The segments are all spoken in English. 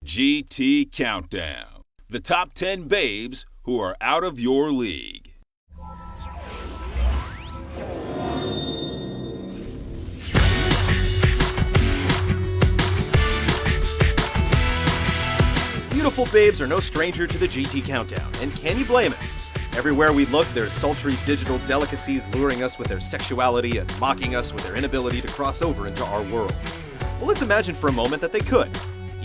GT Countdown. The top 10 babes who are out of your league. Beautiful babes are no stranger to the GT Countdown, and can you blame us? Everywhere we look, there's sultry digital delicacies luring us with their sexuality and mocking us with their inability to cross over into our world. Well, let's imagine for a moment that they could.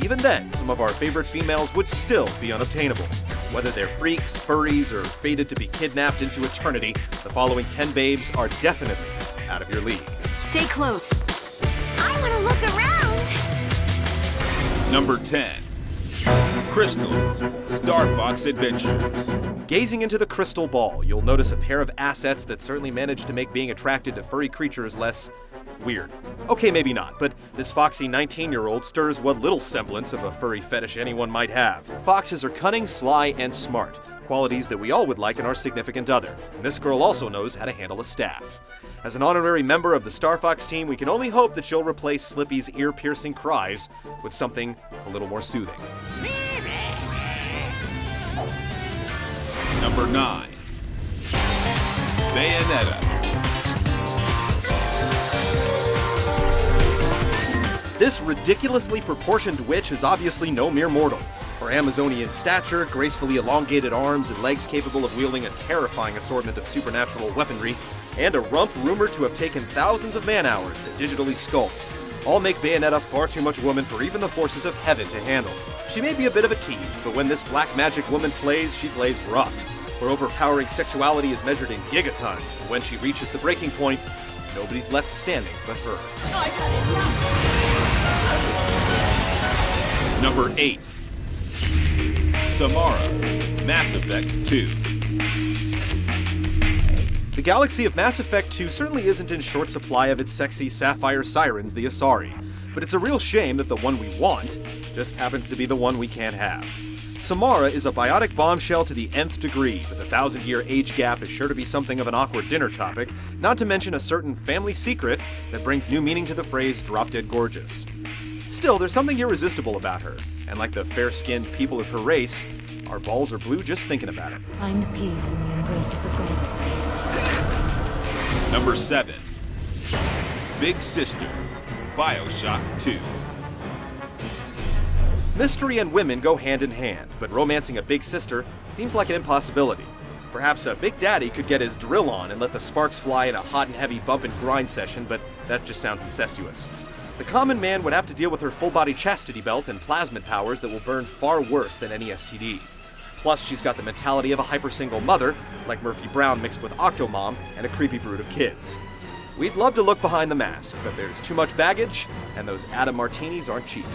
Even then, some of our favorite females would still be unobtainable. Whether they're freaks, furries, or fated to be kidnapped into eternity, the following 10 babes are definitely out of your league. Stay close. I want to look around. Number 10. Crystal, Star Fox Adventures. Gazing into the crystal ball, you'll notice a pair of assets that certainly manage to make being attracted to furry creatures less weird. Okay, maybe not, but this foxy 19-year-old stirs what little semblance of a furry fetish anyone might have. Foxes are cunning, sly, and smart, qualities that we all would like in our significant other. And this girl also knows how to handle a staff. As an honorary member of the Star Fox team, we can only hope that she'll replace Slippy's ear-piercing cries with something a little more soothing. Number 9. Bayonetta. This ridiculously proportioned witch is obviously no mere mortal. Her Amazonian stature, gracefully elongated arms, and legs capable of wielding a terrifying assortment of supernatural weaponry, and a rump rumored to have taken thousands of man-hours to digitally sculpt, all make Bayonetta far too much woman for even the forces of heaven to handle. She may be a bit of a tease, but when this black magic woman plays, she plays rough. Her overpowering sexuality is measured in gigatons, and when she reaches the breaking point, nobody's left standing but her. Number 8. Samara, Mass Effect 2. The galaxy of Mass Effect 2 certainly isn't in short supply of its sexy sapphire sirens, the Asari, but it's a real shame that the one we want just happens to be the one we can't have. Samara is a biotic bombshell to the nth degree, but the 1,000-year age gap is sure to be something of an awkward dinner topic, not to mention a certain family secret that brings new meaning to the phrase drop-dead gorgeous. Still, there's something irresistible about her, and like the fair-skinned people of her race, our balls are blue just thinking about it. Find peace in the embrace of the goddess. Number 7. Big Sister, BioShock 2. Mystery and women go hand in hand, but romancing a big sister seems like an impossibility. Perhaps a big daddy could get his drill on and let the sparks fly in a hot and heavy bump and grind session, but that just sounds incestuous. The common man would have to deal with her full-body chastity belt and plasmid powers that will burn far worse than any STD. Plus, she's got the mentality of a hyper-single mother, like Murphy Brown mixed with Octomom and a creepy brood of kids. We'd love to look behind the mask, but there's too much baggage, and those Adam Martinis aren't cheap.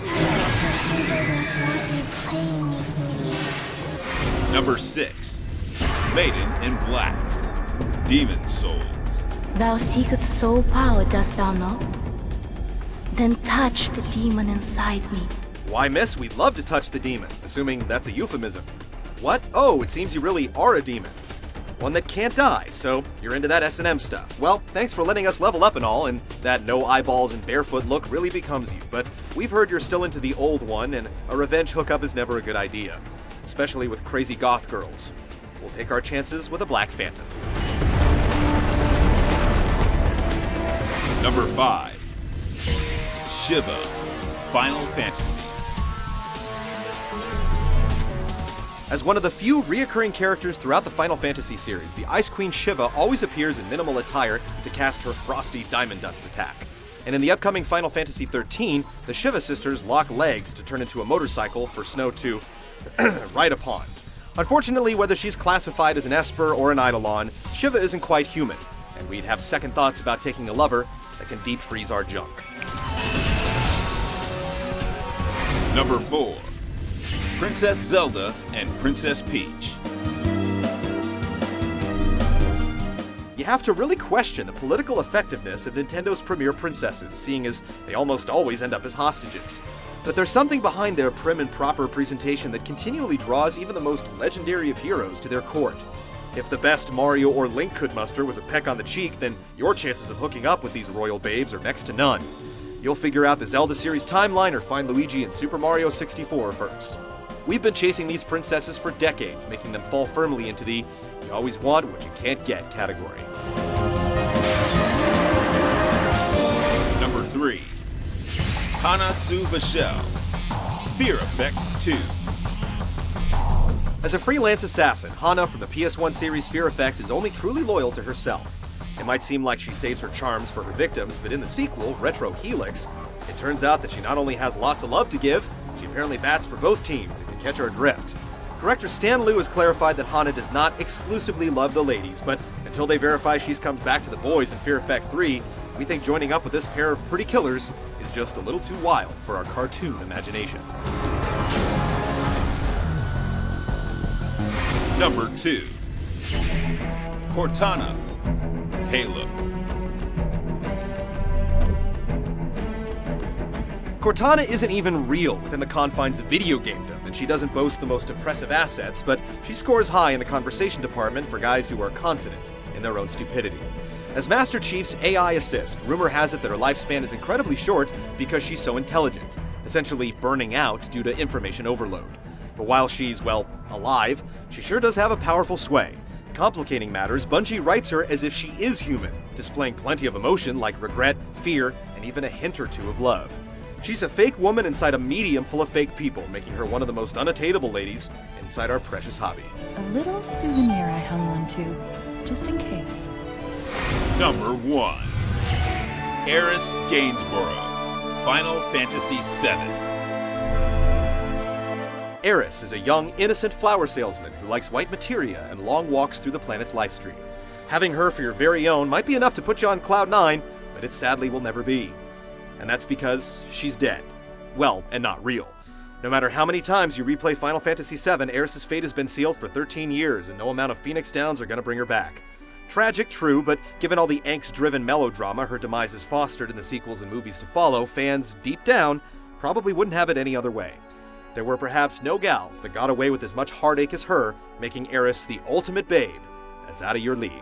Number 6. Maiden in Black, Demon Souls. Thou seekest soul power, dost thou not? Then touch the demon inside me. Why, miss, we'd love to touch the demon, assuming that's a euphemism. What? Oh, it seems you really are a demon. One that can't die, so you're into that S&M stuff. Well, thanks for letting us level up and all, and that no eyeballs and barefoot look really becomes you, but we've heard you're still into the old one, and a revenge hookup is never a good idea, especially with crazy goth girls. We'll take our chances with a Black Phantom. Number 5. Shiva, Final Fantasy. As one of the few reoccurring characters throughout the Final Fantasy series, the Ice Queen Shiva always appears in minimal attire to cast her frosty diamond dust attack. And in the upcoming Final Fantasy XIII, the Shiva sisters lock legs to turn into a motorcycle for Snow to ride upon. Unfortunately, whether she's classified as an Esper or an Eidolon, Shiva isn't quite human, and we'd have second thoughts about taking a lover that can deep freeze our junk. Number 4. Princess Zelda and Princess Peach. You have to really question the political effectiveness of Nintendo's premier princesses, seeing as they almost always end up as hostages. But there's something behind their prim and proper presentation that continually draws even the most legendary of heroes to their court. If the best Mario or Link could muster was a peck on the cheek, then your chances of hooking up with these royal babes are next to none. You'll figure out the Zelda series timeline or find Luigi in Super Mario 64 first. We've been chasing these princesses for decades, making them fall firmly into the "you always want what you can't get" category. Number 3. Hanatsu Vachel, Fear Effect 2. As a freelance assassin, Hana from the PS1 series Fear Effect is only truly loyal to herself. It might seem like she saves her charms for her victims, but in the sequel, Retro Helix, it turns out that she not only has lots of love to give, she apparently bats for both teams, if you catch her drift. Director Stan Liu has clarified that Hana does not exclusively love the ladies, but until they verify she's come back to the boys in Fear Effect 3, we think joining up with this pair of pretty killers is just a little too wild for our cartoon imagination. Number 2. Cortana, Halo. Cortana isn't even real within the confines of video gamedom, and she doesn't boast the most impressive assets, but she scores high in the conversation department for guys who are confident in their own stupidity. As Master Chief's AI assist, rumor has it that her lifespan is incredibly short because she's so intelligent, essentially burning out due to information overload. But while she's, well, alive, she sure does have a powerful sway. Complicating matters, Bungie writes her as if she is human, displaying plenty of emotion like regret, fear, and even a hint or two of love. She's a fake woman inside a medium full of fake people, making her one of the most unattainable ladies inside our precious hobby. A little souvenir I hung on to, just in case. Number 1. Eris Gainsborough, Final Fantasy VII. Eris is a young, innocent flower salesman who likes white materia and long walks through the planet's lifestream. Having her for your very own might be enough to put you on cloud 9, but it sadly will never be. And that's because she's dead. Well, and not real. No matter how many times you replay Final Fantasy VII, Eris's fate has been sealed for 13 years, and no amount of Phoenix Downs are gonna bring her back. Tragic, true, but given all the angst-driven melodrama her demise is fostered in the sequels and movies to follow, fans, deep down, probably wouldn't have it any other way. There were perhaps no gals that got away with as much heartache as her, making Eris the ultimate babe that's out of your league.